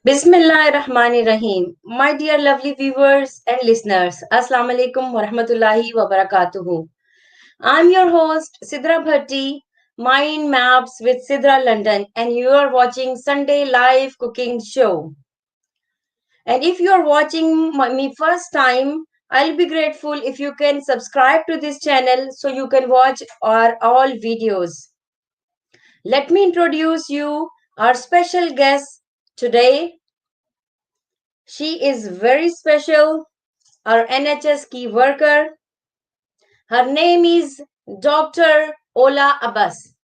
Bismillahirrahmanirrahim. My dear lovely viewers and listeners, Assalamu alaikum wa rahmatullahi wa barakatuhu. I'm your host, Sidra Bhatti, Mind Maps with Sidra London, and you are watching Sunday Live Cooking Show. And if you are watching me first time, I'll be grateful if you can subscribe to this channel so you can watch our all videos. Let me introduce you our special guest today. She is very special, our NHS key worker. Her name is Dr. Ola Abbas.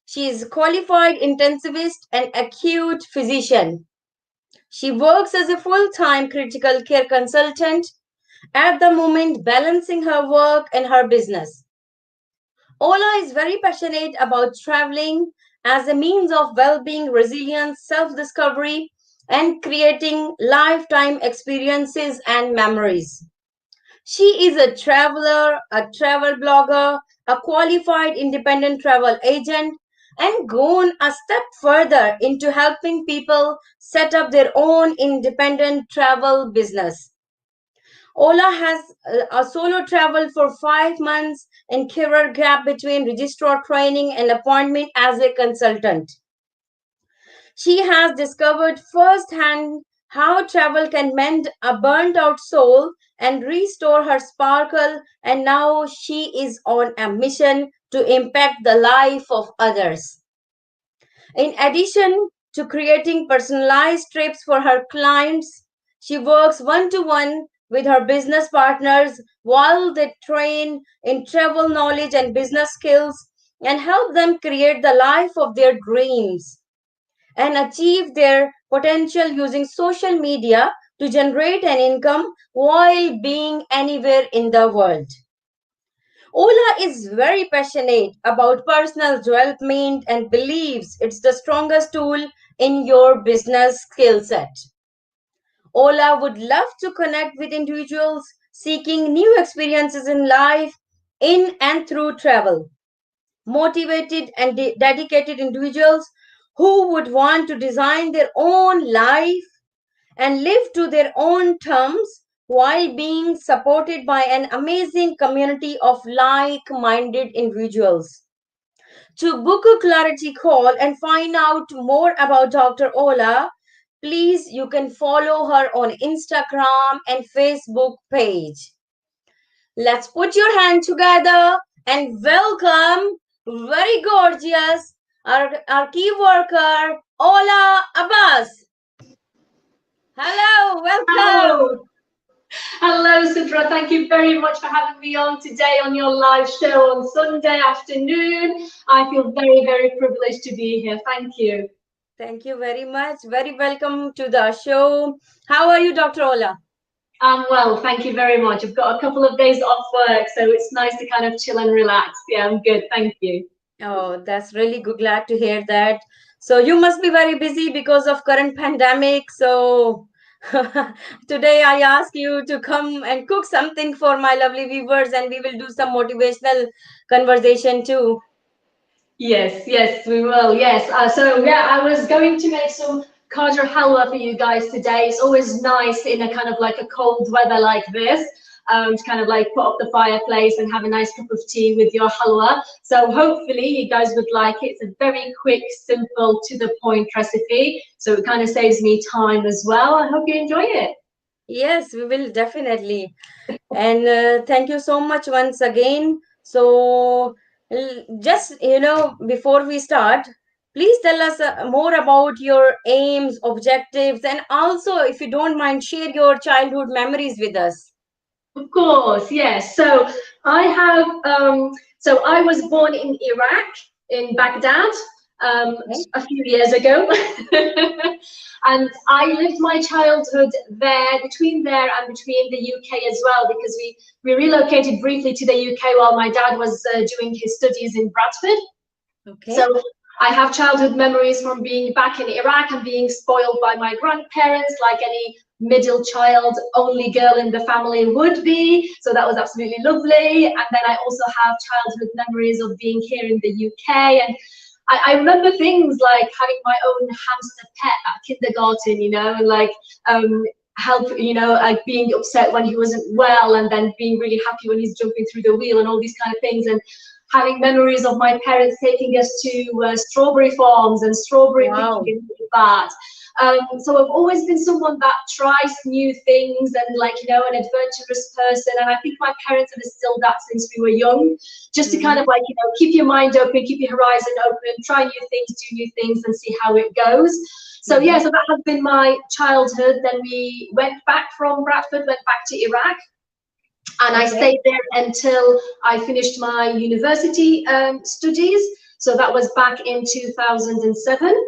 She is qualified intensivist and acute physician. She works as a full-time critical care consultant, at the moment balancing her work and her business. Ola is very passionate about traveling as a means of well-being, resilience, self-discovery, and creating lifetime experiences and memories. She is a traveler, a travel blogger, a qualified independent travel agent, and gone a step further into helping people set up their own independent travel business. Ola has a solo travel for 5 months and career gap between registrar training and appointment as a consultant. She has discovered firsthand how travel can mend a burnt out soul and restore her sparkle, and now she is on a mission to impact the life of others. In addition to creating personalized trips for her clients, she works one to one with her business partners while they train in travel knowledge and business skills and help them create the life of their dreams and achieve their potential using social media to generate an income while being anywhere in the world. Ola is very passionate about personal development and believes it's the strongest tool in your business skill set. Ola would love to connect with individuals seeking new experiences in life, in and through travel. Motivated and dedicated individuals who would want to design their own life and live to their own terms while being supported by an amazing community of like-minded individuals. To book a clarity call and find out more about Dr. Ola, please you can follow her on Instagram and Facebook page. Let's put your hand together and welcome very gorgeous our key worker Ola Abbas. Hello, welcome. Hello. Hello, Sidra. Thank you very much for having me on today on your live show on Sunday afternoon. I feel very, very privileged to be here. Thank you. Thank you very much. Very welcome to the show. How are you, Dr. Ola? I'm well, thank you very much. I've got a couple of days off work, so it's nice to kind of chill and relax. Yeah, I'm good. Thank you. Oh, that's really good. Glad to hear that. So you must be very busy because of current pandemic. So today I ask you to come and cook something for my lovely viewers, and we will do some motivational conversation too. Yes, yes, we will. Yes. So I was going to make some Gajur halwa for you guys today. It's always nice in a kind of like a cold weather like this, to kind of like put up the fireplace and have a nice cup of tea with your halwa. So hopefully you guys would like it. It's a very quick, simple, to the point recipe. So it kind of saves me time as well. I hope you enjoy it. Yes, we will definitely. And thank you so much once again. So, just before we start, please tell us more about your aims, objectives, and also, if you don't mind, share your childhood memories with us. Of course, yes. So I have, so I was born in Iraq, in Baghdad, Okay. a few years ago. And I lived my childhood there, between there and between the UK as well, because we relocated briefly to the UK while my dad was doing his studies in Bradford. Okay. So I have childhood memories from being back in Iraq and being spoiled by my grandparents, like any middle child, only girl in the family would be. So that was absolutely lovely. And then I also have childhood memories of being here in the UK. And I remember things like having my own hamster pet at kindergarten, you know, and like help, you know, like being upset when he wasn't well, and then being really happy when he's jumping through the wheel, and all these kind of things. And having memories of my parents taking us to strawberry farms and strawberry Wow. picking and all that. So I've always been someone that tries new things, and like, you know, an adventurous person. And I think my parents have instilled that since we were young, just to kind of like, you know, keep your mind open, keep your horizon open, try new things, do new things, and see how it goes. So yeah, so that has been my childhood. Then we went back from Bradford, went back to Iraq, and I stayed there until I finished my university studies. So that was back in 2007.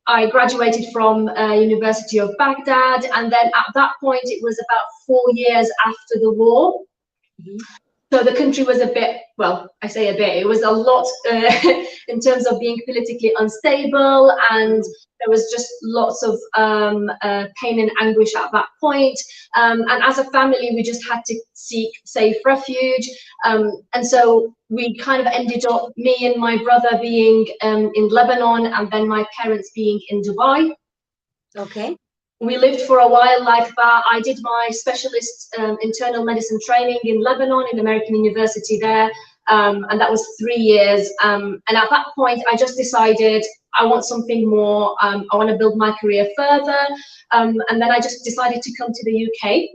I graduated from University of Baghdad, and then at that point it was about 4 years after the war. So the country was a bit, well, I say a bit, it was a lot in terms of being politically unstable, and there was just lots of pain and anguish at that point. And as a family, we just had to seek safe refuge. And so we kind of ended up, me and my brother being in Lebanon, and then my parents being in Dubai. Okay. We lived for a while like that. I did my specialist internal medicine training in Lebanon, in American University there, and that was 3 years. And at that point, I just decided I want something more. I want to build my career further, and then I just decided to come to the UK.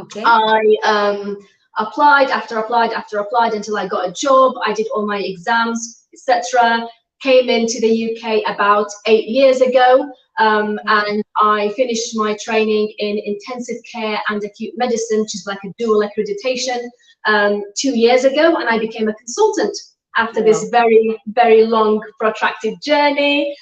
Okay. I applied after applied until I got a job. I did all my exams, etc. Came into the UK about 8 years ago. And I finished my training in intensive care and acute medicine, which is like a dual accreditation, 2 years ago, and I became a consultant after this very, very long, protracted journey.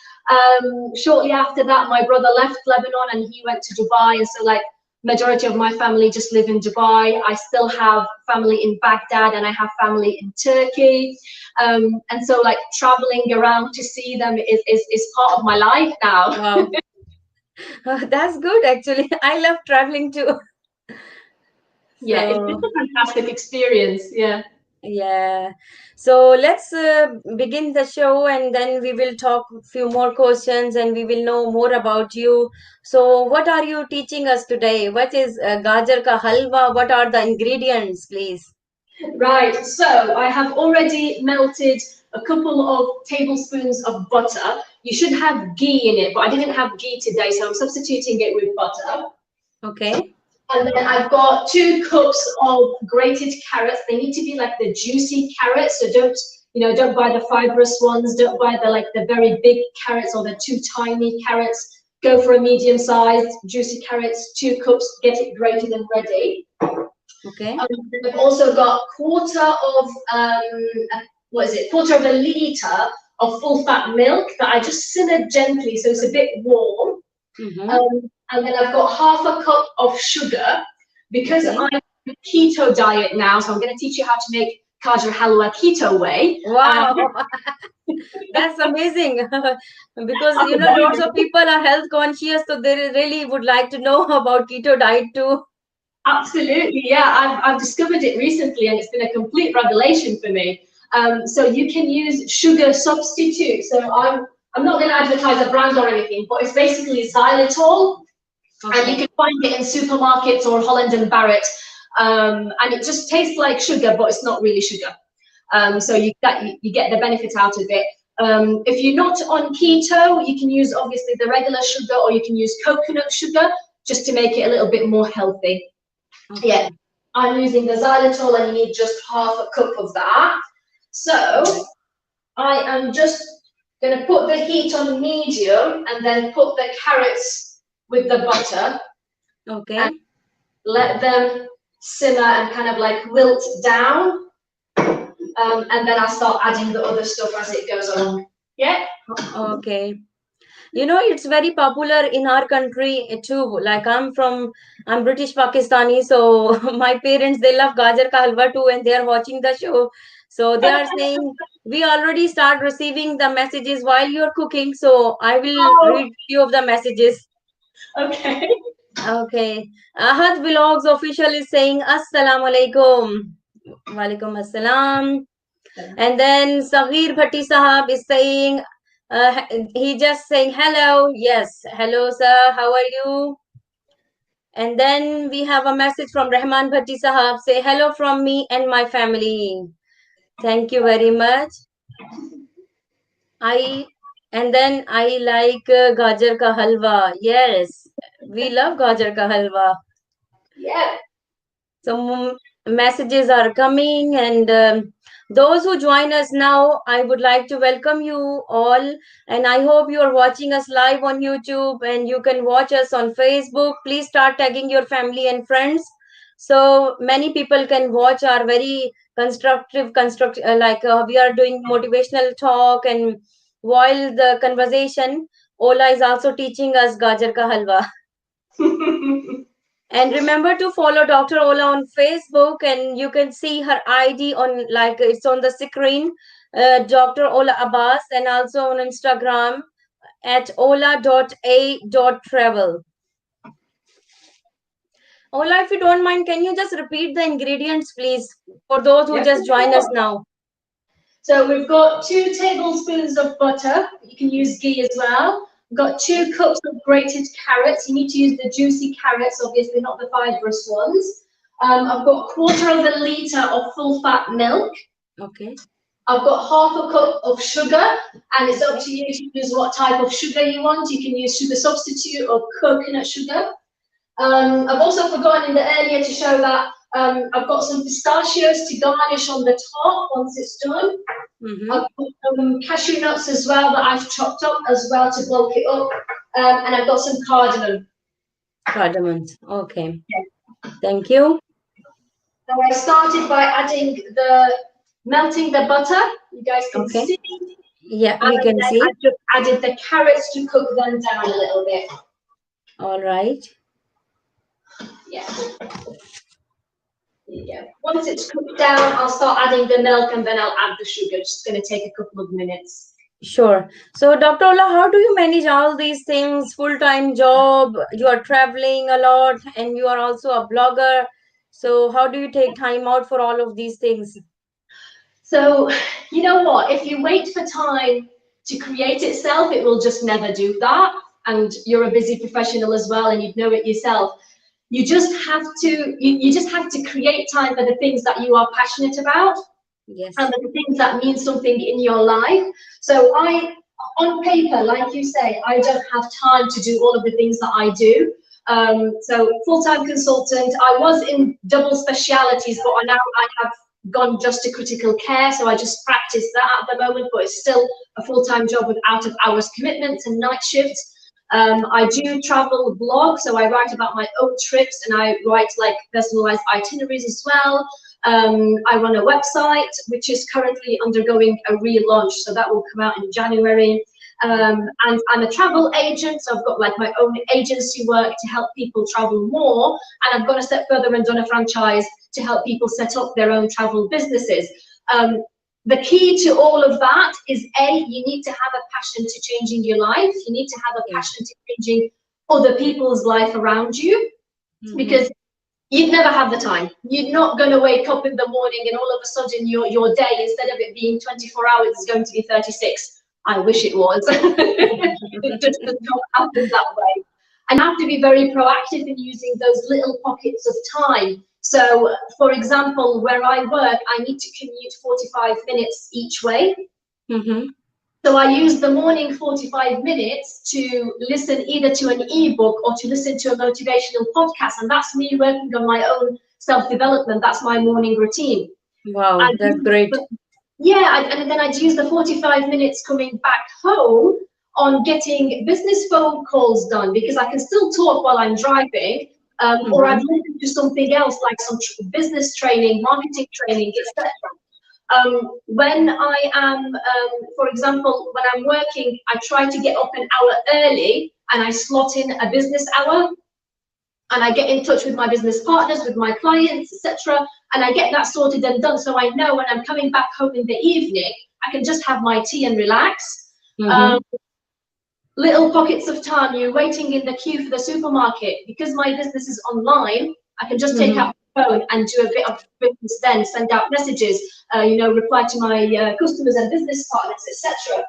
Shortly after that, my brother left Lebanon and he went to Dubai, and so like majority of my family just live in Dubai. I still have family in Baghdad, and I have family in Turkey. And so like traveling around to see them is part of my life now. Wow. That's good, actually. I love traveling too. Yeah, it's a fantastic experience. Yeah. So let's begin the show, and then we will talk a few more questions, and we will know more about you. So what are you teaching us today? What is Gajar ka halwa? What are the ingredients, please? Right, so I have already melted a couple of tablespoons of butter. You should have ghee in it, but I didn't have ghee today, so I'm substituting it with butter. Okay. And then I've got 2 cups of grated carrots. They need to be like the juicy carrots, so don't buy the fibrous ones, don't buy the very big carrots or the too tiny carrots. Go for a medium-sized juicy carrots, 2 cups, get it grated and ready. Okay. I've also got quarter of quarter of a litre of full-fat milk that I just simmered gently, so it's a bit warm. And then I've got half a cup of sugar, because I'm on a keto diet now, so I'm going to teach you how to make Gajur halwa keto way. Wow. That's amazing. Because lots of people are health conscious, so they really would like to know about keto diet too. Absolutely, yeah. I've discovered it recently, and it's been a complete revelation for me. So you can use sugar substitute. So I'm not going to advertise a brand or anything, but it's basically xylitol, and you can find it in supermarkets or Holland and Barrett, and it just tastes like sugar, but it's not really sugar. So you get the benefit out of it. If you're not on keto, you can use obviously the regular sugar, or you can use coconut sugar just to make it a little bit more healthy. Yeah, I'm using the xylitol, and you need just half a cup of that. So I am just going to put the heat on medium, and then put the carrots with the butter. Okay. And let them simmer and kind of like wilt down. And then I'll start adding the other stuff as it goes along. Yeah? Okay. It's very popular in our country too. Like I'm British Pakistani, so my parents, they love Gajar ka halwa too, and they are watching the show. So they are saying, we already start receiving the messages while you're cooking. So I will read few of the messages. Okay. Okay. Ahad Vlogs official is saying, Assalamu alaikum. Walaikum assalam. And then Saghir Bhatti Sahab is saying, he just saying hello. Yes, hello sir, how are you? And then we have a message from Rahman Bhatti Sahab, say hello from me and my family. Thank you very much. I and then I like Gajar ka halwa. Yes, we love Gajar ka halwa. Yeah. Some messages are coming, and those who join us now, I would like to welcome you all. And I hope you are watching us live on YouTube, and you can watch us on Facebook. Please start tagging your family and friends so many people can watch our very construct we are doing motivational talk, and while the conversation, Ola is also teaching us Gajar ka halwa. And remember to follow Dr. Ola on Facebook, and you can see her ID on, like, it's on the screen, Dr. Ola Abbas, and also on Instagram at ola.a.travel. Ola, if you don't mind, can you just repeat the ingredients, please, for those who Yep. just join us now? So we've got 2 tablespoons of butter. You can use ghee as well. We've got 2 cups of grated carrots. You need to use the juicy carrots, obviously, not the fibrous ones. I've got 1/4 of a litre of full fat milk. Okay. I've got 1/2 cup of sugar, and it's up to you to use what type of sugar you want. You can use sugar substitute or coconut sugar. I've also forgotten in the earlier to show that I've got some pistachios to garnish on the top once it's done. I've got some cashew nuts as well that I've chopped up as well to bulk it up, and I've got some cardamom. Cardamom. Okay. Yeah. Thank you. So I started by melting the butter. You guys can see. Yeah, we can see. I just added the carrots to cook them down a little bit. All right. Yeah. Yeah. Once it's cooked down, I'll start adding the milk, and then I'll add the sugar. It's going to take a couple of minutes. Sure. So, Dr. Ola, how do you manage all these things? Full-time job, you are traveling a lot, and you are also a blogger. So, how do you take time out for all of these things? So, you know what? If you wait for time to create itself, it will just never do that. And you're a busy professional as well, and you'd know it yourself. You just have to create time for the things that you are passionate about. Yes. And the things that mean something in your life. So on paper, like you say, I don't have time to do all of the things that I do. So full-time consultant, I was in double specialities, but now I have gone just to critical care. So I just practice that at the moment, but it's still a full-time job with out-of-hours commitments and night shifts. I do travel blog, so I write about my own trips, and I write like personalized itineraries as well. I run a website which is currently undergoing a relaunch, so that will come out in January. And I'm a travel agent, so I've got like my own agency work to help people travel more, and I've gone a step further and done a franchise to help people set up their own travel businesses. The key to all of that is you need to have a passion to changing your life. You need to have a passion to changing other people's life around you, because you'd never have the time. You're not going to wake up in the morning and all of a sudden your day, instead of it being 24 hours, is going to be 36. I wish it was. It just does not happen that way. And you have to be very proactive in using those little pockets of time. So, for example, where I work, I need to commute 45 minutes each way. So I use the morning 45 minutes to listen either to an ebook or to listen to a motivational podcast. And that's me working on my own self-development. That's my morning routine. Wow, that's great. Yeah, and then I'd use the 45 minutes coming back home on getting business phone calls done, because I can still talk while I'm driving, or I've listened to something else like some business training, marketing training, etc. When I am, for example, when I'm working, I try to get up an hour early, and I slot in a business hour, and I get in touch with my business partners, with my clients, etc. And I get that sorted and done, so I know when I'm coming back home in the evening, I can just have my tea and relax. Little pockets of time, you're waiting in the queue for the supermarket. Because my business is online, I can just take Mm-hmm. out my phone and do a bit of business, then send out messages, reply to my customers and business partners, etc.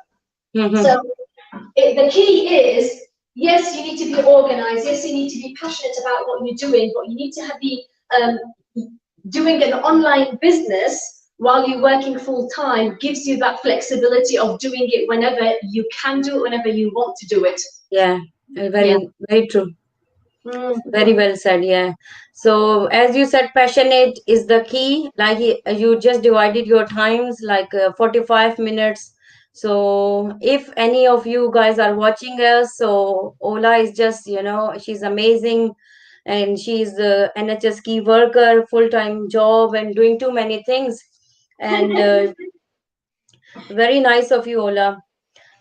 Mm-hmm. So the key is, yes, you need to be organized. Yes, you need to be passionate about what you're doing, but you need to be um, doing an online business while you're working full time gives you that flexibility of doing it whenever you can do it, whenever you want to do it. Yeah, Yeah. very, very true. Mm. Very well said. Yeah. So as you said, passionate is the key. Like you just divided your times like 45 minutes. So if any of you guys are watching us, so Ola is just, she's amazing, and she's the NHS key worker, full-time job, and doing too many things. And very nice of you, Ola.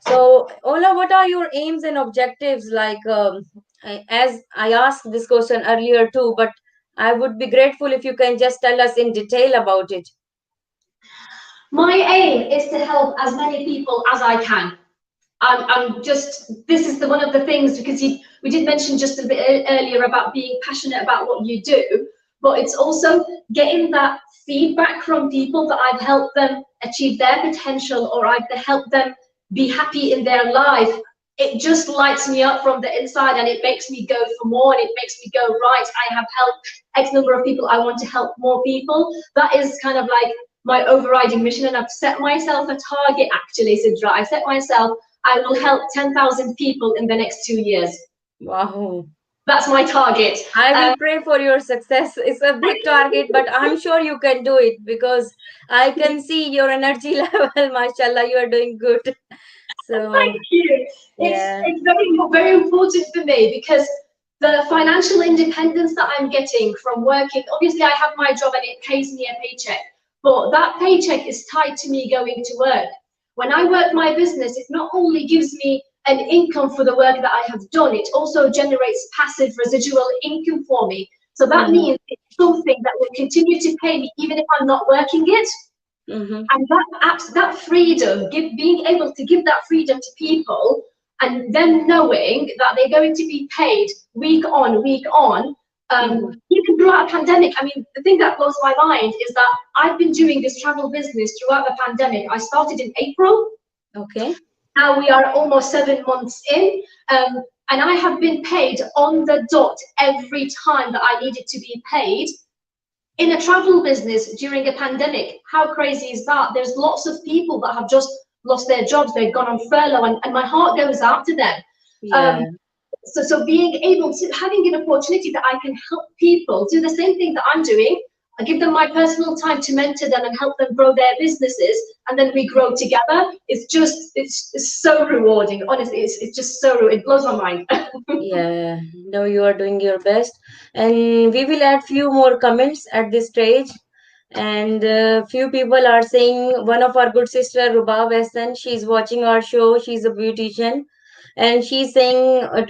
So, Ola, what are your aims and objectives? Like, as I asked this question earlier too, but I would be grateful if you can just tell us in detail about it. My aim is to help as many people as I can. I'm just, this is one of the things, because we did mention just a bit earlier about being passionate about what you do, but it's also getting that feedback from people that I've helped them achieve their potential, or I've helped them be happy in their life. It just lights me up from the inside, and it makes me go for more, and it makes me go, right, I have helped X number of people, I want to help more people. That is kind of like my overriding mission, and I've set myself a target, actually, Sidra. I set myself, I will help 10,000 people in the next 2 years. Wow. That's my target. I will pray for your success. It's a big target, but I'm sure you can do it because I can see your energy level. Mashallah, you are doing good. Thank So, you. yeah. It's very important for me, because the financial independence that I'm getting from working, obviously I have my job and it pays me a paycheck, but that paycheck is tied to me going to work. When I work my business, it not only gives me an income for the work that I have done, it also generates passive residual income for me. So that Mm-hmm. means it's something that will continue to pay me even if I'm not working it. Mm-hmm. And that freedom, being able to give that freedom to people, and them knowing that they're going to be paid week on week on, Mm-hmm. even throughout a pandemic. I mean, the thing that blows my mind is that I've been doing this travel business throughout the pandemic. I started in April. Okay. Now we are almost 7 months in, and I have been paid on the dot every time that I needed to be paid. In a travel business during a pandemic, how crazy is that? There's lots of people that have just lost their jobs, they've gone on furlough, and my heart goes out to them. Um, Yeah. so being able to, having an opportunity that I can help people do the same thing that I'm doing, I give them my personal time to mentor them and help them grow their businesses, and then we grow together. It's so rewarding. Honestly, it's just so, it blows my mind. Yeah, no, you are doing your best, and we will add few more comments at this stage. And few people are saying one of our good sister Ruba Weston, she's watching our show. She's a beautician, and she's saying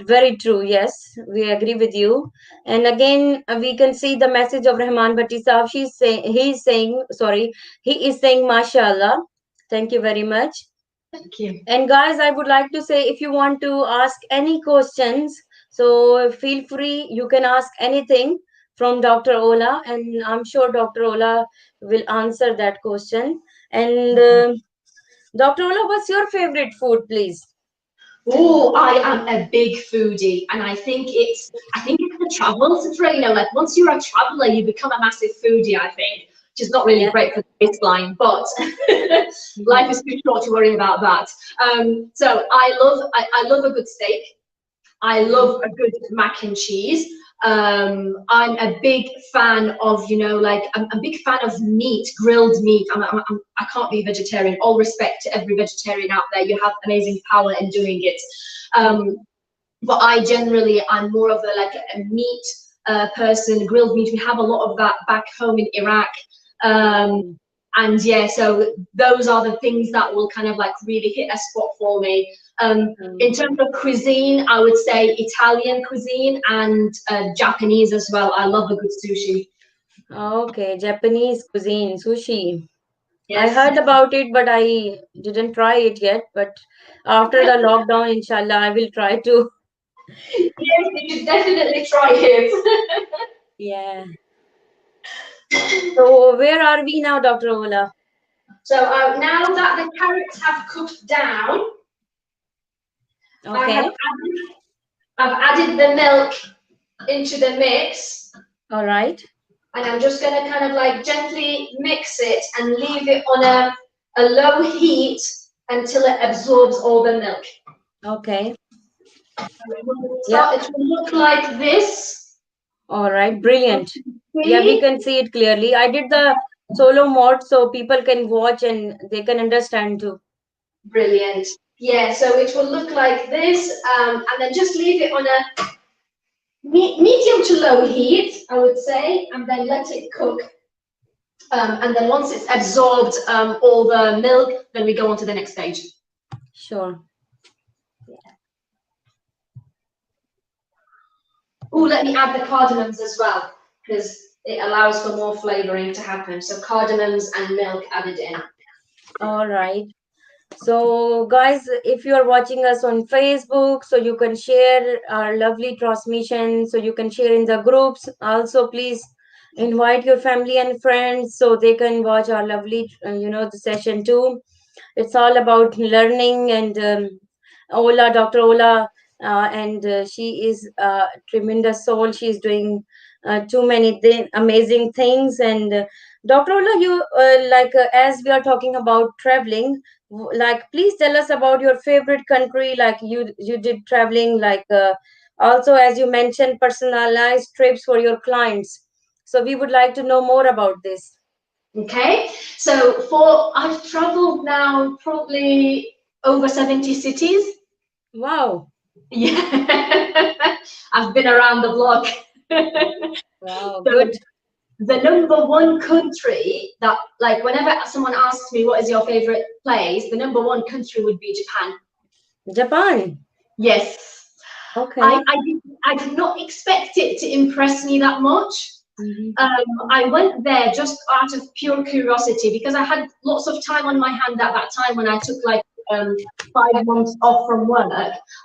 very true. Yes, we agree with you. And again, we can see the message of Rahman Bhatti Saab. He's saying, sorry, he is saying, Mashallah. Thank you very much. Thank you. And guys, I would like to say if you want to ask any questions, so feel free, you can ask anything from Dr. Ola, and I'm sure Dr. Ola will answer that question. And Dr. Ola, what's your favorite food, please? Oh, I am a big foodie, and I think it's the travel to, like once you're a traveler, you become a massive foodie, I think, which is not really Yeah. great for the baseline, but life Mhm. is too short to worry about that. So I love a good steak. I love a good mac and cheese. I'm a big fan of, like, I'm a big fan of meat, grilled meat. I can't be vegetarian. All respect to every vegetarian out there. You have amazing power in doing it. Um, but I'm more of a meat person, grilled meat. We have a lot of that back home in Iraq. Um, and yeah, so those are the things that will kind of like really hit a spot for me. In terms of cuisine, I would say Italian cuisine and Japanese as well. I love a good sushi. Okay, Japanese cuisine, sushi. I Yes. heard about it, but I didn't try it yet. But after the lockdown, inshallah, I will try to. Yes, you should definitely try it. Yeah. So where are we now, Dr. Ola? So now that the carrots have cooked down, I have Okay. I've added the milk into the mix, All right. and I'm just going to kind of like gently mix it and leave it on a low heat until it absorbs all the milk. Okay. Yeah. It will look like this. All right. Brilliant. Yeah, we can see it clearly. I did the solo mode so people can watch and they can understand too. Brilliant. Yeah, so it will look like this, and then just leave it on a medium to low heat, I would say, and then let it cook. And then once it's absorbed all the milk, then we go on to the next stage. Sure. Oh, let me add the cardamoms as well, because it allows for more flavoring to happen. So cardamoms and milk added in. All right. So, guys, if you are watching us on Facebook, so you can share our lovely transmission, so you can share in the groups. Also, please invite your family and friends so they can watch our lovely, the session too. It's all about learning and Dr. Ola, and she is a tremendous soul. She's doing too many amazing things. And Dr. Ola, you as we are talking about traveling, like please tell us about your favorite country. Like you did traveling, also as you mentioned, personalized trips for your clients. So we would like to know more about this. Okay, so I've traveled now probably over 70 cities. Wow. Yeah, I've been around the block. Wow, So good. the number one country that, like, whenever someone asks me what is your favorite place, the number one country would be Japan. Japan. Yes. Okay. I did not expect it to impress me that much. I went there just out of pure curiosity because I had lots of time on my hand at that time when I took like 5 months off from work.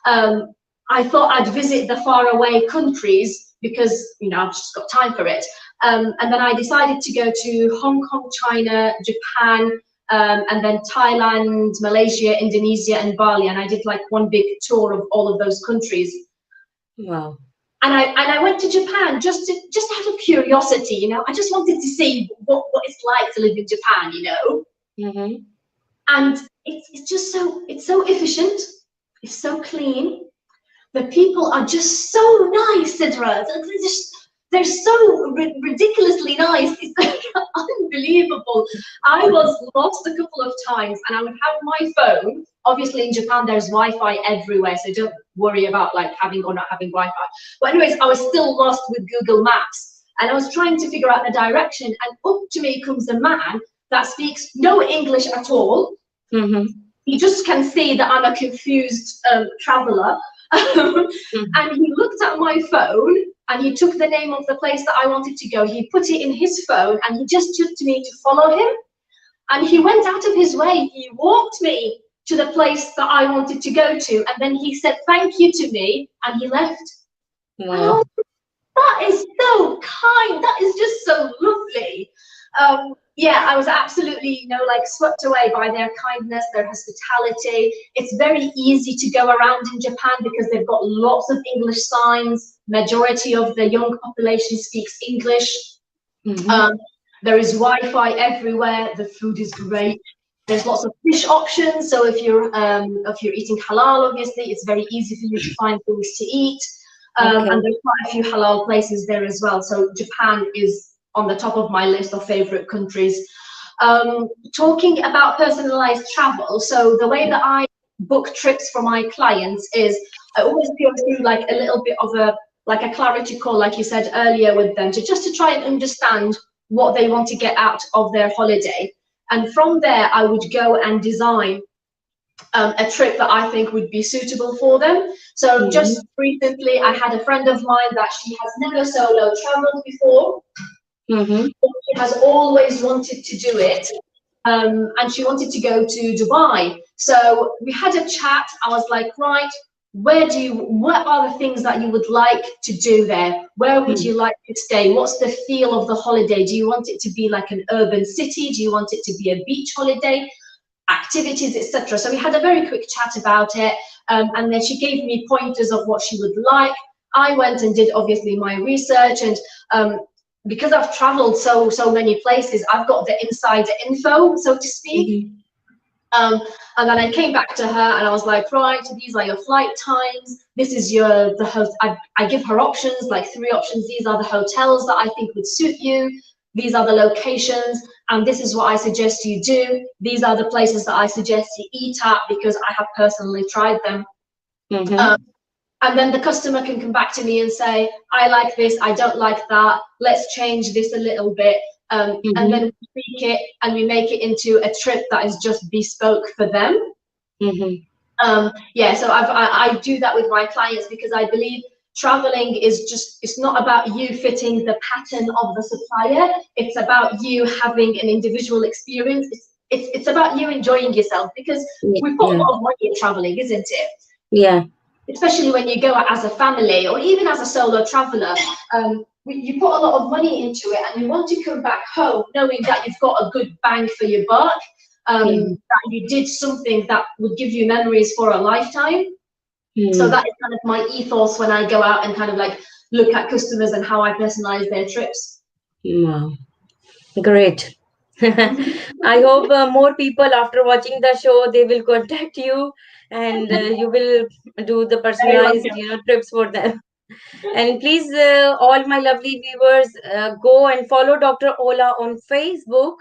I thought I'd visit the faraway countries because, I've just got time for it. And then I decided to go to Hong Kong, China, Japan, and then Thailand, Malaysia, Indonesia, and Bali. And I did like one big tour of all of those countries. Wow. And I went to Japan just out of curiosity, I just wanted to see what it's like to live in Japan. And it's just it's so efficient, it's so clean. The people are just so nice, Sidra. They're so ridiculously nice. It's like unbelievable. I was lost a couple of times, and I would have my phone. Obviously, in Japan, there's Wi-Fi everywhere, so don't worry about like having or not having Wi-Fi. But anyways, I was still lost with Google Maps, and I was trying to figure out the direction. And up to me comes a man that speaks no English at all. He just can see that I'm a confused traveler. And he looked at my phone and he took the name of the place that I wanted to go. He put it in his phone and he gestured to me to follow him. And he went out of his way. He walked me to the place that I wanted to go to. And then he said thank you to me and he left. Wow. That is so kind. That is just so lovely. Yeah, I was absolutely, like swept away by their kindness, their hospitality. It's very easy to go around in Japan because they've got lots of English signs. Majority of the young population speaks English. There is Wi-Fi everywhere. The food is great. There's lots of fish options. So if you're eating halal, obviously, it's very easy for you to find things to eat. And there's quite a few halal places there as well. So Japan is on the top of my list of favorite countries. Talking about personalized travel, so the way that I book trips for my clients is I always go through like a little bit of a clarity call, like you said earlier, with them to try and understand what they want to get out of their holiday. And from there, I would go and design a trip that I think would be suitable for them. So just recently, I had a friend of mine that she has never solo traveled before. She has always wanted to do it, and she wanted to go to Dubai. So we had a chat. I was like, right, what are the things that you would like to do there? Where would you like to stay? What's the feel of the holiday? Do you want it to be like an urban city? Do you want it to be a beach holiday? Activities, etc. So we had a very quick chat about it, and then she gave me pointers of what she would like. I went and did obviously my research, and because I've traveled so many places, I've got the insider info, so to speak. And then I came back to her and I was like, right, these are your flight times. This is the host. I give her options, like 3 options. These are the hotels that I think would suit you. These are the locations, and this is what I suggest you do. These are the places that I suggest you eat at, because I have personally tried them. And then the customer can come back to me and say, I like this, I don't like that, let's change this a little bit. And then we tweak it and we make it into a trip that is just bespoke for them. Yeah, so I do that with my clients, because I believe traveling is just, it's not about you fitting the pattern of the supplier, it's about you having an individual experience. It's about you enjoying yourself, because we put a lot of money in traveling, isn't it? Yeah. Especially when you go out as a family or even as a solo traveler, you put a lot of money into it, and you want to come back home knowing that you've got a good bang for your buck, that you did something that would give you memories for a lifetime. So that is kind of my ethos when I go out and kind of like look at customers and how I personalize their trips. Wow. Great. I hope more people, after watching the show, they will contact you, and you will do the personalized, trips for them. And please, all my lovely viewers, go and follow Dr. Ola on Facebook,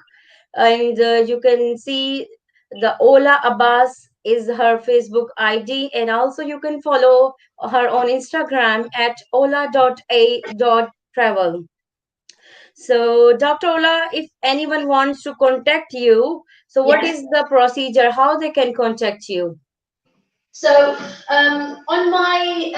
and you can see the Ola Abbas is her Facebook ID, and also you can follow her on Instagram at ola.a.travel. So, Dr. Ola, if anyone wants to contact you, so what is the procedure? How they can contact you? So on my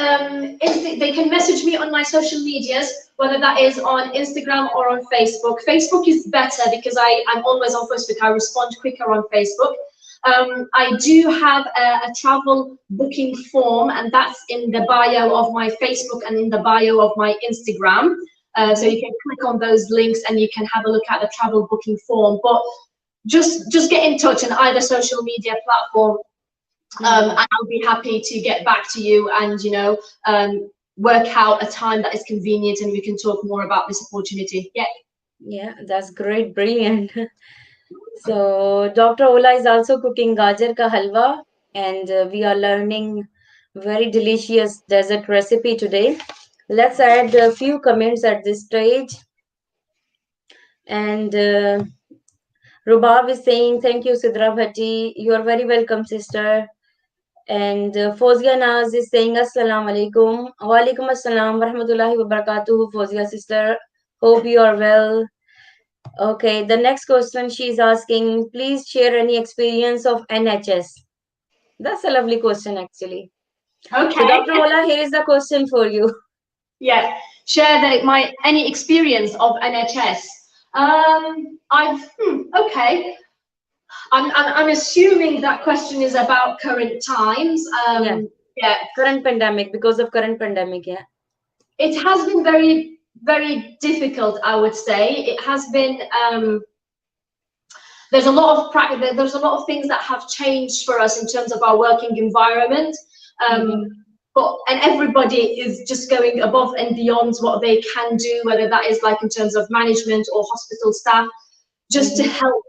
they can message me on my social medias, whether that is on Instagram or on Facebook. Facebook is better because I'm always on Facebook. I respond quicker on Facebook. I do have a travel booking form, and that's in the bio of my Facebook and in the bio of my Instagram. So you can click on those links and you can have a look at the travel booking form. But just get in touch on either social media platform. And I'll be happy to get back to you and work out a time that is convenient, and we can talk more about this opportunity. Yeah, that's great, brilliant. So Dr. Ola is also cooking Gajur ka halwa, and we are learning very delicious dessert recipe today. Let's add a few comments at this stage. And Rubab is saying, thank you, Sidra Bhatti. You are very welcome, sister. And Fozia Naz is saying, Assalamu alaikum. Wa alaikum assalam wa rahmatullahi wa barakatuhu, Fozia sister. Hope you are well. Okay, the next question she's asking, please share any experience of NHS. That's a lovely question, actually. Okay. So, Dr. Ola, here is the question for you. Yeah, share any experience of NHS. Okay. I'm assuming that question is about current times. Yeah. Current pandemic, because of current pandemic, yeah. It has been very, very difficult, I would say. It has been. There's a lot of things that have changed for us in terms of our working environment. And everybody is just going above and beyond what they can do, whether that is like in terms of management or hospital staff, just to help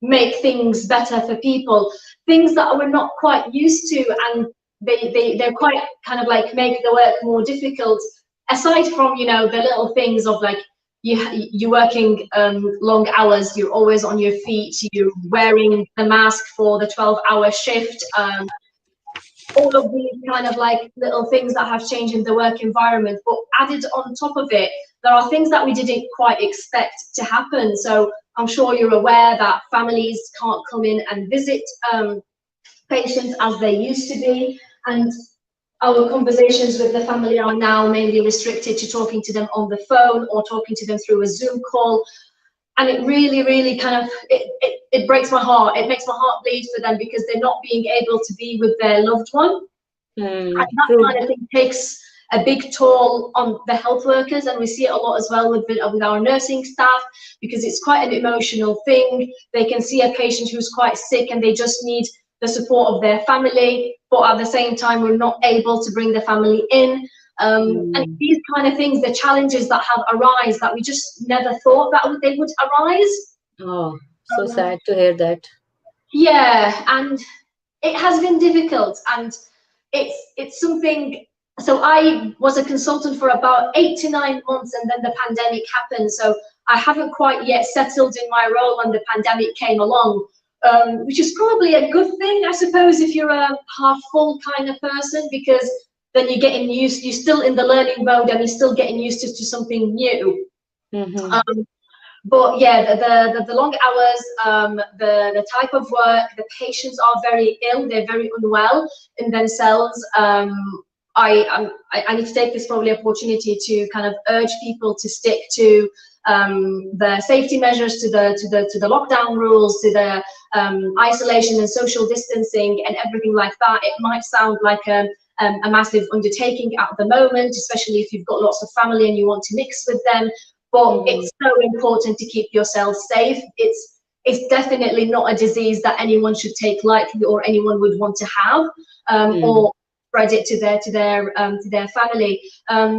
make things better for people. Things that we're not quite used to, and they're quite kind of like make the work more difficult. Aside from the little things of like you're working long hours, you're always on your feet, you're wearing the mask for the 12-hour shift. All of these kind of like little things that have changed in the work environment, but added on top of it, there are things that we didn't quite expect to happen. So I'm sure you're aware that families can't come in and visit patients as they used to be, and our conversations with the family are now mainly restricted to talking to them on the phone or talking to them through a Zoom call. And it really, really kind of, it breaks my heart. It makes my heart bleed for them, because they're not being able to be with their loved one. Hmm. And that True. kind of thing takes a big toll on the health workers, and we see it a lot as well with our nursing staff, because it's quite an emotional thing. They can see a patient who's quite sick and they just need the support of their family, but at the same time we're not able to bring the family in. And Hmm. these kind of things, the challenges that have arise that we just never thought that they would arise. Oh, so um, sad to hear that. yeah, and it has been difficult, and it's something. So I was a consultant for about 8 to 9 months, and then the pandemic happened, so I haven't quite yet settled in my role when the pandemic came along, which is probably a good thing, I suppose, if you're a half full kind of person, because then you're still in the learning mode and you're still getting used to something new. Mm-hmm. um, but yeah, the long hours, the type of work, the patients are very ill, they're very unwell in themselves. I need to take this probably opportunity to kind of urge people to stick to the safety measures, to the lockdown rules, to the isolation and social distancing and everything like that. It might sound like a massive undertaking at the moment, especially if you've got lots of family and you want to mix with them. But Mm-hmm. it's so important to keep yourself safe. It's definitely not a disease that anyone should take lightly or anyone would want to have, or spread it to their family.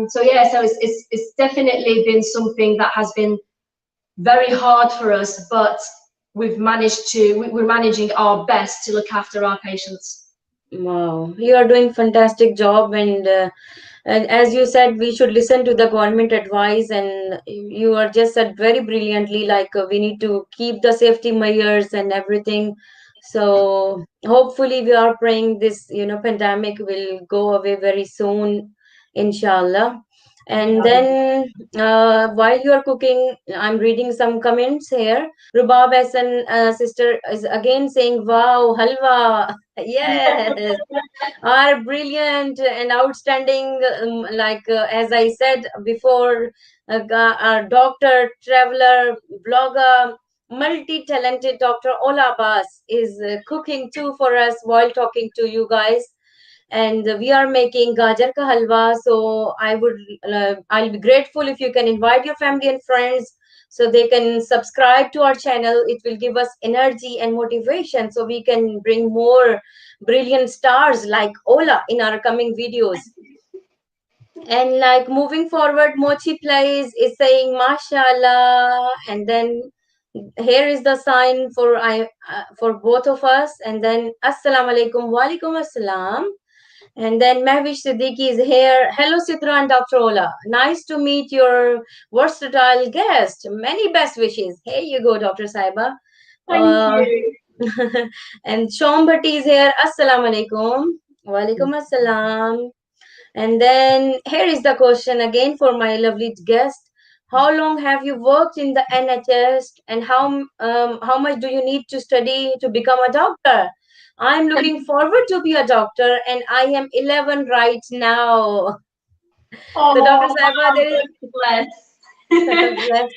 So yeah, so it's definitely been something that has been very hard for us, but we're managing our best to look after our patients. Wow, you are doing fantastic job, and as you said, we should listen to the government advice, and you are just said very brilliantly, like we need to keep the safety measures and everything. So hopefully, we are praying this, pandemic will go away very soon, inshallah. And then, while you are cooking, I'm reading some comments here. Rubab Hassan sister is again saying, "Wow, halwa." Yes, are brilliant and outstanding. As I said before, our doctor, traveler, blogger, multi-talented Dr. Ola Abbas is cooking too for us while talking to you guys. And we are making Gajar ka halwa. So I'll be grateful if you can invite your family and friends so they can subscribe to our channel. It will give us energy and motivation so we can bring more brilliant stars like Ola in our coming videos. And like moving forward, Mochi Plays is saying Mashallah, and then here is the sign for both of us, and then Assalamu alaikum, walaikum assalam. And then Mehwish Siddiqui is here. Hello, Sidra and Dr. Ola. Nice to meet your versatile guest. Many best wishes. Here you go, Dr. Saiba. Thank Uh, you. and Shom Bhatti is here. Assalamu alaikum. Walaikum assalam. And then here is the question again for my lovely guest. How long have you worked in the NHS, and how much do you need to study to become a doctor? I'm looking forward to be a doctor, and I am 11 right now. So, Dr. Oh Saiba, wow, there is God bless. bless.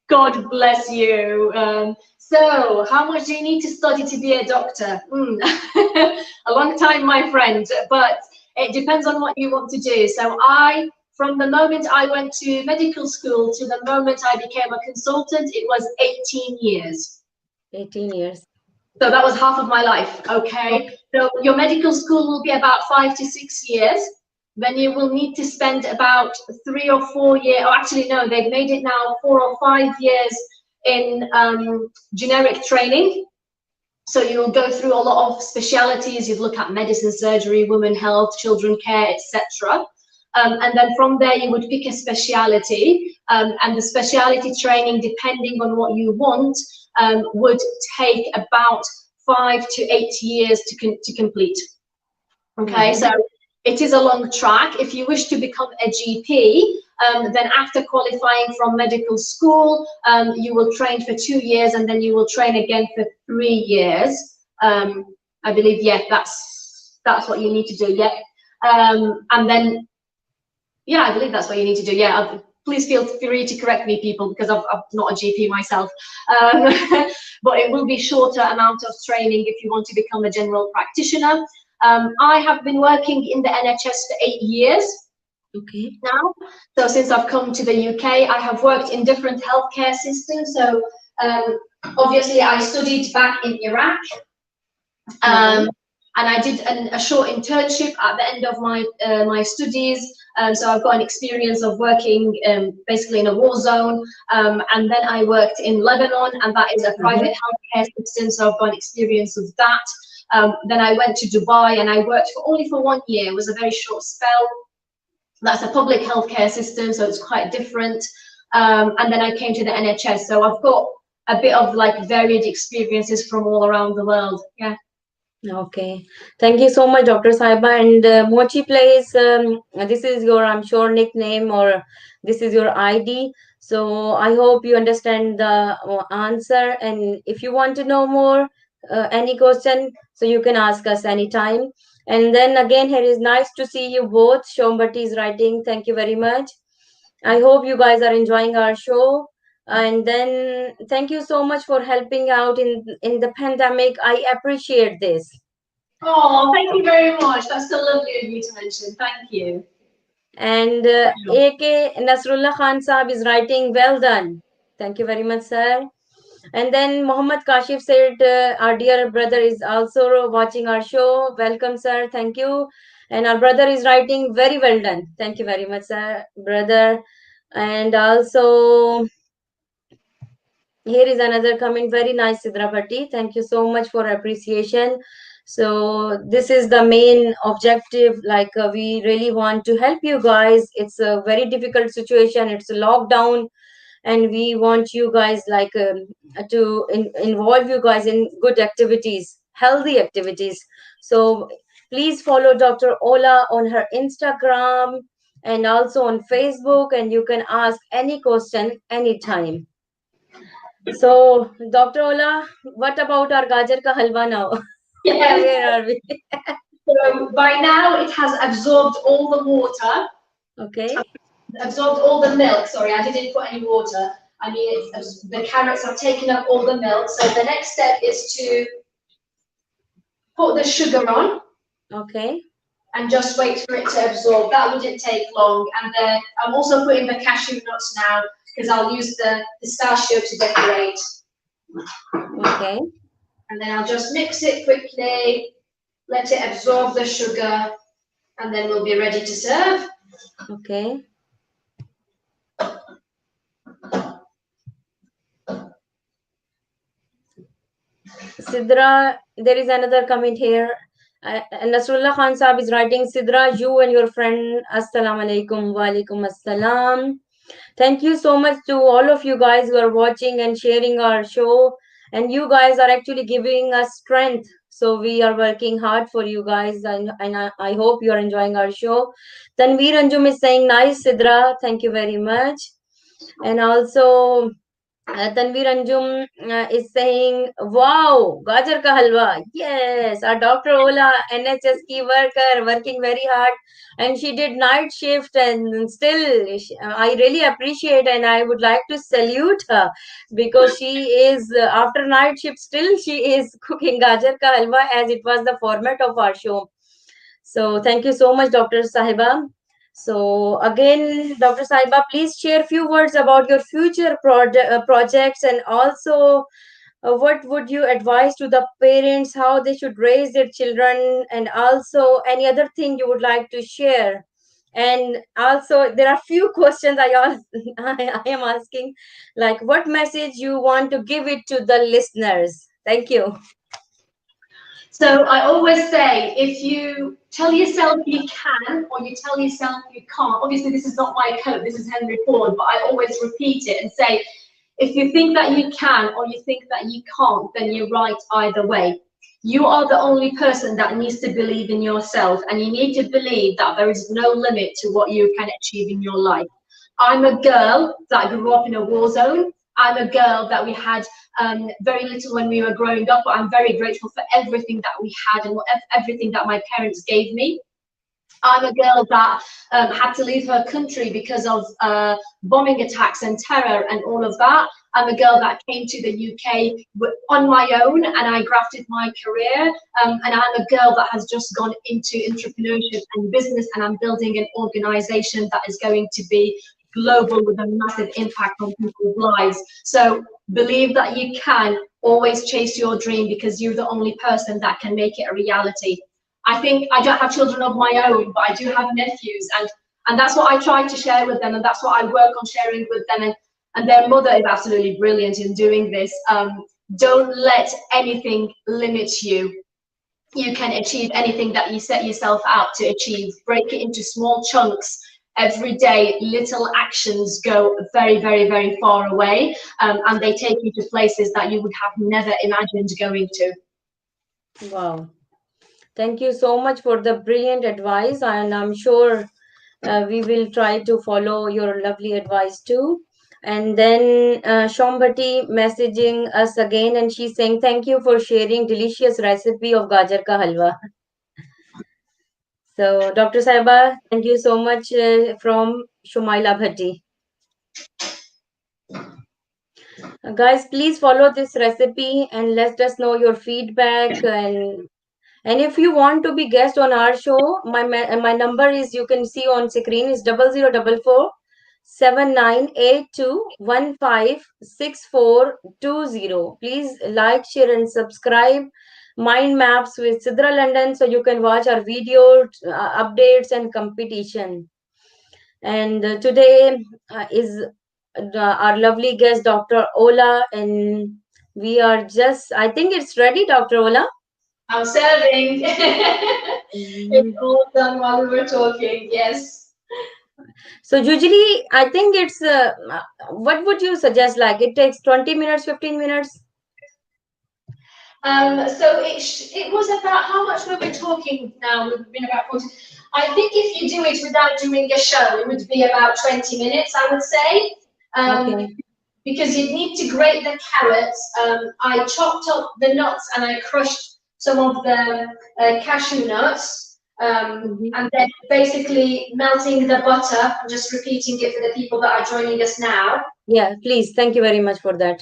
God bless you. So, how much do you need to study to be a doctor? A long time, my friend, but it depends on what you want to do. So, from the moment I went to medical school to the moment I became a consultant, it was 18 years. 18 years. So that was half of my life, okay? Okay. So your medical school will be about 5 to 6 years. Then you will need to spend about 3 or 4 years, or actually no, they've made it now 4 or 5 years in generic training. So you'll go through a lot of specialities. You'd look at medicine, surgery, women health, children care, etc. And then from there, you would pick a speciality, and the speciality training, depending on what you want, would take about 5 to 8 years to complete. Okay, Mm-hmm. so it is a long track. If you wish to become a GP, then after qualifying from medical school, you will train for 2 years, and then you will train again for 3 years. I believe, yeah, that's what you need to do. Yeah, and then yeah, I believe that's what you need to do. Yeah, please feel free to correct me, people, because I'm not a GP myself. Um, but it will be shorter amount of training if you want to become a general practitioner. I have been working in the NHS for 8 years Okay. now. So since I've come to the UK, I have worked in different healthcare systems. So obviously I studied back in Iraq. And I did a short internship at the end of my studies. So I've got an experience of working basically in a war zone. And then I worked in Lebanon, and that is a private healthcare system. So I've got an experience of that. Then I went to Dubai, and I worked only for 1 year. It was a very short spell. That's a public healthcare system, so it's quite different. And then I came to the NHS. So I've got a bit of like varied experiences from all around the world. Yeah. Okay, thank you so much, Dr. Saiba. And Mochi Place, this is your, I'm sure, nickname, or this is your ID. So I hope you understand the answer. And if you want to know more, any question, so you can ask us anytime. And then again, here is nice to see you both. Shombati is writing. Thank you very much. I hope you guys are enjoying our show. And then thank you so much for helping out in the pandemic. I appreciate this. Oh, thank you very much. That's so lovely of you to mention. Thank you. And AK Nasrullah Khan Saab is writing, well done. Thank you very much, sir. And then Mohammed Kashif said, our dear brother is also watching our show. Welcome, sir. Thank you. And our brother is writing, very well done. Thank you very much, sir, brother. And also, here is another comment. Very nice, Sidra Bhatti. Thank you so much for appreciation. So this is the main objective. Like we really want to help you guys. It's a very difficult situation. It's a lockdown, and we want you guys like to involve you guys in good activities, healthy activities. So please follow Dr. Ola on her Instagram and also on Facebook, and you can ask any question anytime. So, Dr. Ola, what about our Gajar ka halwa now? Yes. Where are we? So by now it has absorbed all the water. Okay. Absorbed all the milk. Sorry, I didn't put any water. I mean, the carrots have taken up all the milk. So the next step is to put the sugar on. Okay. And just wait for it to absorb. That wouldn't take long. And then I'm also putting the cashew nuts now because I'll use the pistachio to decorate. Okay. And then I'll just mix it quickly, let it absorb the sugar, and then we'll be ready to serve. Okay. Sidra, there is another comment here. Nasrullah Khan Saab is writing, Sidra, you and your friend, Assalamu alaikum, wa alaikum assalam. Thank you so much to all of you guys who are watching and sharing our show. And you guys are actually giving us strength. So we are working hard for you guys. And I hope you are enjoying our show. Tanveer Anjum is saying, nice, Sidra. Thank you very much. And also, Tanveer Anjum is saying, wow, Gajar ka halwa. Yes, our Dr. Ola, NHS key worker, working very hard. And she did night shift, and still, I really appreciate, and I would like to salute her because she is, after night shift, still she is cooking Gajar ka halwa as it was the format of our show. So thank you so much, Dr. Sahiba. So again, Dr. Saiba, please share a few words about your future projects, and also what would you advise to the parents, how they should raise their children, and also any other thing you would like to share. And also, there are few questions I am asking, like what message you want to give it to the listeners. Thank you. So I always say, if you tell yourself you can, or you tell yourself you can't, obviously this is not my code, this is Henry Ford, but I always repeat it and say, if you think that you can, or you think that you can't, then you're right either way. You are the only person that needs to believe in yourself, and you need to believe that there is no limit to what you can achieve in your life. I'm a girl that grew up in a war zone. I'm a girl that we had very little when we were growing up, but I'm very grateful for everything that we had and everything that my parents gave me. I'm a girl that had to leave her country because of bombing attacks and terror and all of that. I'm a girl that came to the UK on my own, and I grafted my career. And I'm a girl that has just gone into entrepreneurship and business, and I'm building an organization that is going to be global with a massive impact on people's lives. So believe that you can always chase your dream, because you're the only person that can make it a reality. I think I don't have children of my own, but I do have nephews, and that's what I try to share with them, and that's what I work on sharing with them. And their mother is absolutely brilliant in doing this. Don't let anything limit you. You can achieve anything that you set yourself out to achieve. Break it into small chunks. Every day, little actions go very, very, very far away, and they take you to places that you would have never imagined going to. Wow. Thank you so much for the brilliant advice, and I'm sure we will try to follow your lovely advice too. And then Shambhati messaging us again, and she's saying, thank you for sharing delicious recipe of Gajar ka halwa. So, Dr. Saiba, thank you so much from Shumaila Bhatti. Guys, please follow this recipe and let us know your feedback. And if you want to be guest on our show, my number is, you can see on screen, is 0044 7982 156420. Please like, share, and subscribe Mind Maps with Sidra London, so you can watch our video updates and competition. And today is our lovely guest, Dr. Ola, and we are just, I think it's ready, Dr. Ola. I'm serving. It's all done while we were talking, yes. So usually, I think it's, what would you suggest? Like it takes 20 minutes, 15 minutes? So it was about, how much were we talking now? We've been about 40. I think if you do it without doing a show, it would be about 20 minutes, I would say. Okay. Because you need to grate the carrots. I chopped up the nuts and I crushed some of the cashew nuts. And then basically melting the butter. I'm just repeating it for the people that are joining us now. Yeah, please. Thank you very much for that.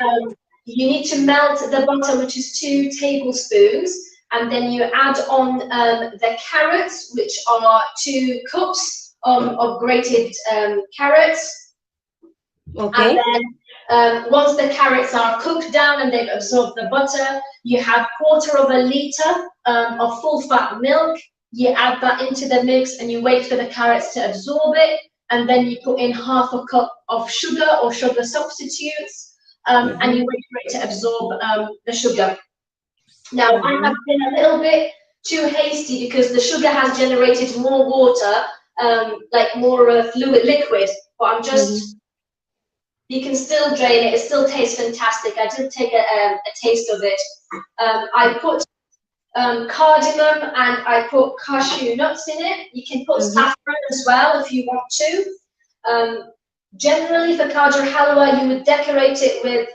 You need to melt the butter, which is 2 tablespoons, and then you add on the carrots, which are 2 cups of grated carrots. Okay. And then once the carrots are cooked down and they've absorbed the butter, you have 1/4 liter of full-fat milk. You add that into the mix and you wait for the carrots to absorb it, and then you put in 1/2 cup of sugar or sugar substitutes. And you wait for it to absorb the sugar. Now, I have been a little bit too hasty because the sugar has generated more water, like more fluid liquid, but I'm just, you can still drain it, it still tastes fantastic. I did take a taste of it. I put cardamom and I put cashew nuts in it. You can put saffron as well if you want to. Generally, for Gajur halwa, you would decorate it with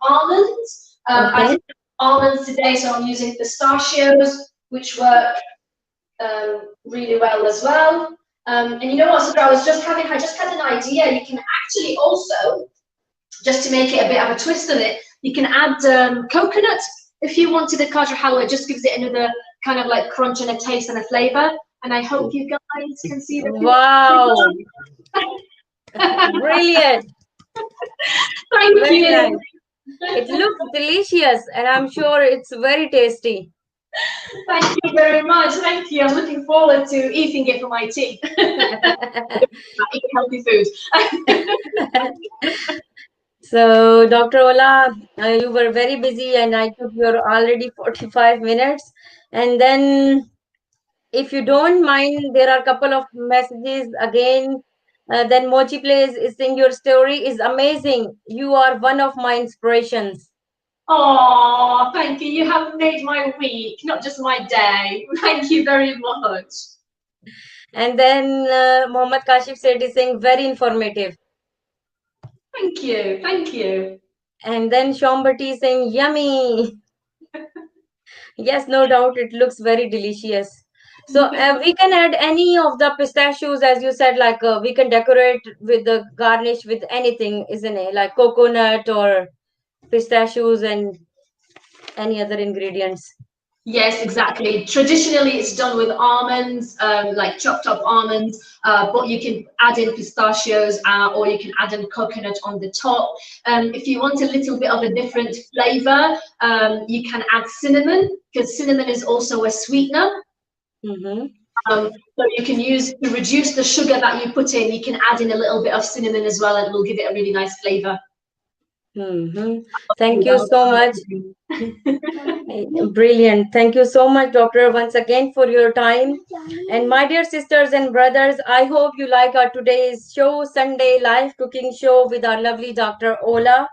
almonds. I did almonds today, so I'm using pistachios, which work really well as well. And you know what, Sidra, I just had an idea. You can actually also, just to make it a bit of a twist of it, you can add coconut if you wanted the Gajur halwa. It just gives it another kind of like crunch and a taste and a flavor. And I hope you guys can see the Wow. Brilliant. Thank you. Nice. It looks delicious, and I'm sure it's very tasty. Thank you very much. Thank you. I'm looking forward to eating it for my tea. Eat healthy food. So, Dr. Ola, you were very busy, and I took your already 45 minutes. And then, if you don't mind, there are a couple of messages again. Then Mochi Plays is saying your story is amazing. You are one of my inspirations. Oh, thank you. You have made my week, not just my day. Thank you very much. And then Mohammad Kashif said is saying very informative. Thank you. Thank you. And then Shambhati is saying yummy. Yes, no doubt, it looks very delicious. So we can add any of the pistachios, as you said, like we can decorate with the garnish with anything, isn't it? Like coconut or pistachios and any other ingredients. Yes, exactly. Traditionally, it's done with almonds, like chopped up almonds, but you can add in pistachios or you can add in coconut on the top. If you want a little bit of a different flavor, you can add cinnamon, because cinnamon is also a sweetener. Mm-hmm. So you can use, to reduce the sugar that you put in, you can add in a little bit of cinnamon as well, and it will give it a really nice flavor. Mm-hmm. Thank you so much. Brilliant. Thank you so much, Doctor, once again for your time. And my dear sisters and brothers, I hope you like our today's show, Sunday live cooking show with our lovely Dr. Ola.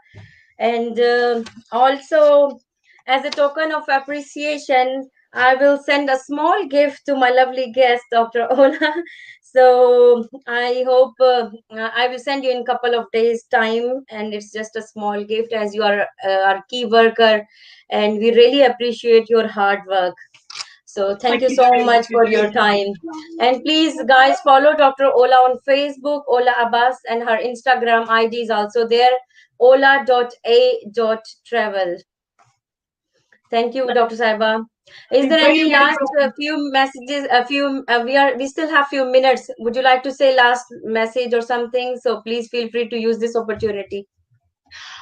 And also, as a token of appreciation, I will send a small gift to my lovely guest, Dr. Ola. So I hope I will send you in a couple of days' time, and it's just a small gift as you are our key worker, and we really appreciate your hard work. So thank Thank you you so very much for your much. time. And please, guys, follow Dr. Ola on Facebook, Ola Abbas, and her Instagram ID is also there, ola.a.travel. Thank you, Dr. Saiba. Is there Very, any very last welcome. few messages? A few we still have few minutes. Would you like to say last message or something? So please feel free to use this opportunity.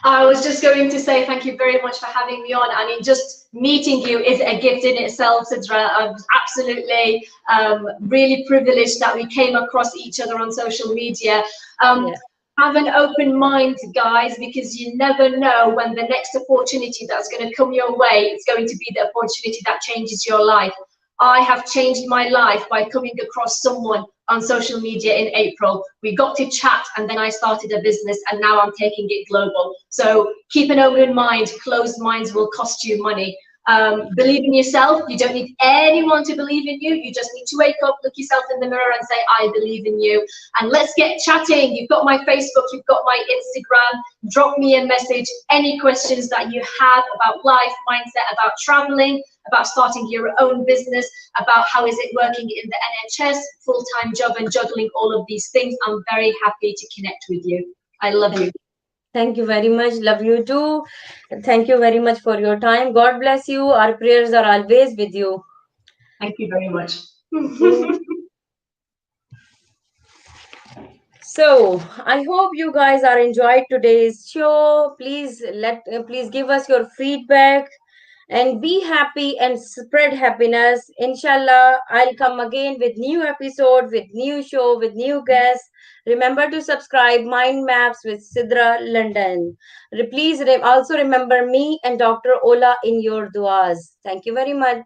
I was just going to say thank you very much for having me on. I mean, just meeting you is a gift in itself, Sidra. I'm absolutely really privileged that we came across each other on social media. Yeah. Have an open mind, guys, because you never know when the next opportunity that's going to come your way is going to be the opportunity that changes your life. I have changed my life by coming across someone on social media in April. We got to chat and then I started a business and now I'm taking it global. So keep an open mind. Closed minds will cost you money. Believe in yourself. You don't need anyone to believe in you. You just need to wake up, look yourself in the mirror and say, I believe in you. And let's get chatting. You've got my Facebook, you've got my Instagram. Drop me a message. Any questions that you have about life, mindset, about traveling, about starting your own business, about how is it working in the NHS, full-time job and juggling all of these things. I'm very happy to connect with you. I love you. Thank you very much. Love you too. Thank you very much for your time. God bless you. Our prayers are always with you. Thank you very much. Thank you. So I hope you guys are enjoyed today's show. Please give us your feedback and be happy and spread happiness. Inshallah, I'll come again with new episode, with new show, with new guests. Remember to subscribe Mind Maps with Sidra London. Please also remember me and Dr. Ola in your duas. Thank you very much.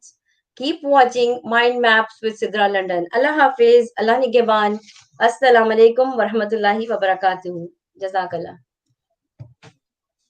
Keep watching Mind Maps with Sidra London. Allah Hafiz, Allah Nigeban. Assalamu alaikum wa rahmatullahi wa barakatuhu. Jazakallah.